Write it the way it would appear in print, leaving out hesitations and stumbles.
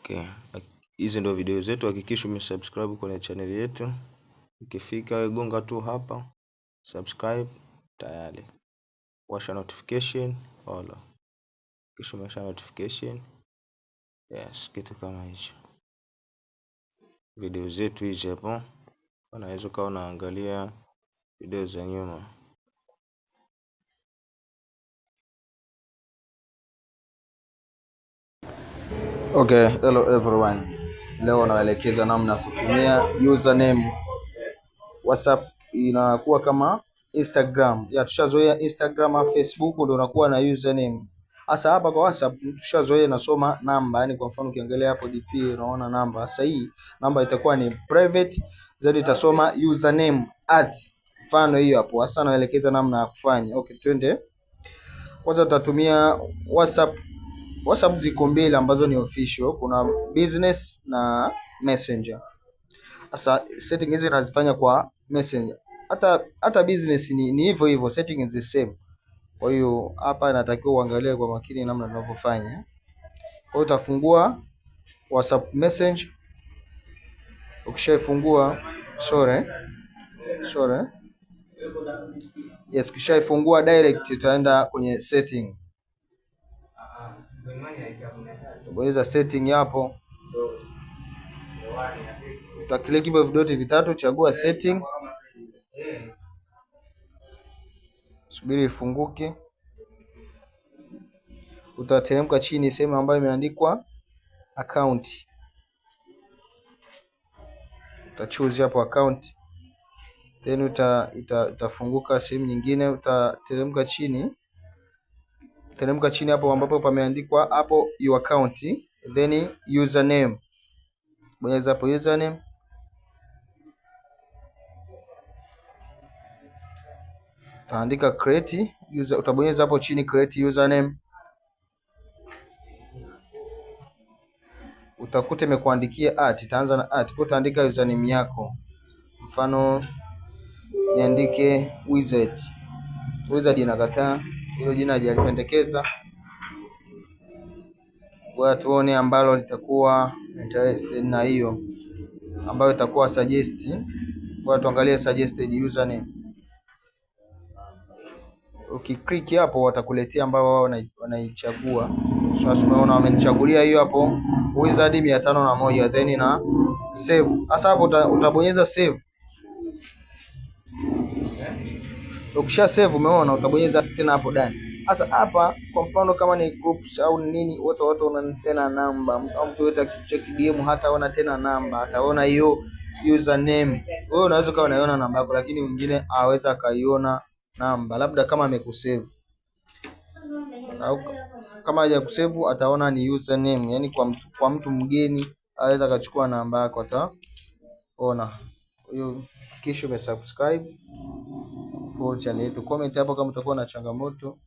Okay. Hizi ndio video zetu, hakikisha umesubscribe kwenye channel yetu. Ukifika gonga tu hapa subscribe tayari. Washa notification wala. Kisha washa notification. Yes, kitu kama hicho. Video zetu hizi hapo. Unaweza kuwa unaangalia video za nyuma. Okay, hello everyone. Leo naelekeza namna ya kutumia username WhatsApp. Inakuwa kama Instagram. Ya tushazoea Instagram au Facebook ndio unakuwa na username. Sasa hapa kwa WhatsApp tushazoea nasoma namba, yani kwa mfano ukiangalia hapo DP unaona namba. Sasa hii namba itakuwa ni private, zaidi itasoma username mfano hiyo hapo. Sasa naelekeza namna ya kufanya. Okay, twende. Kwanza tutatumia WhatsApp ziko mbili ambazo ni official, kuna business na messenger. Sasa setting hizi nazifanya kwa messenger. Hata business ni hivyo hivyo, setting is the same. Kwa hiyo hapa natakiwa uangalie kwa makini namna tunavyofanya. Kwa hiyo utafungua WhatsApp message. Ukishaifungua yes, ukishaifungua direct utaenda kwenye setting. Bonyeza setting hapo. Utaklik hivyo vidoti vitatu, chagua setting. Subiri ifunguke. Utateremka chini sehemu ambayo imeandikwa account. Utachoose hapo account. Then itafunguka sehemu nyingine, utateremka chini. Teremka chini hapo ambapo pameandikwa hapo your account, then username. Bonyeza hapo username. Utaandika create user, utabonyeza hapo chini create username. Utakuta imekuandikia itaanza na kwa utaandika username yako. Mfano niandike Wizard inakataa. Hilo jina hajalipendekeza. Kwa tuone ambalo litakuwa interested na hiyo ambayo itakuwa suggest. Kwa tuangalie suggested username. Ukiklik hapo watakuletea ambao wao wanaichagua. Sasa tumeona wamenichagulia hiyo hapo Wizard 501, then na save. Sasa hapo utabonyeza save. Ukisha save umeona utabonyeza tena hapo ndani. Sasa hapa kwa mfano kama ni groups au nini, watu wana tena namba, au mtu yote akicheck DM hataona tena namba, ataona hiyo username. Wewe unaweza kuwa unaiona namba yako, lakini mwingine aweza kaiona namba, labda kama amekusave au kama hajakusave ataona ni username, yani kwa mtu mgeni aweza akachukua namba yako ataona. Hiyo kisha umesubscribe for channel yetu. Comment hapo kama utakuwa na changamoto.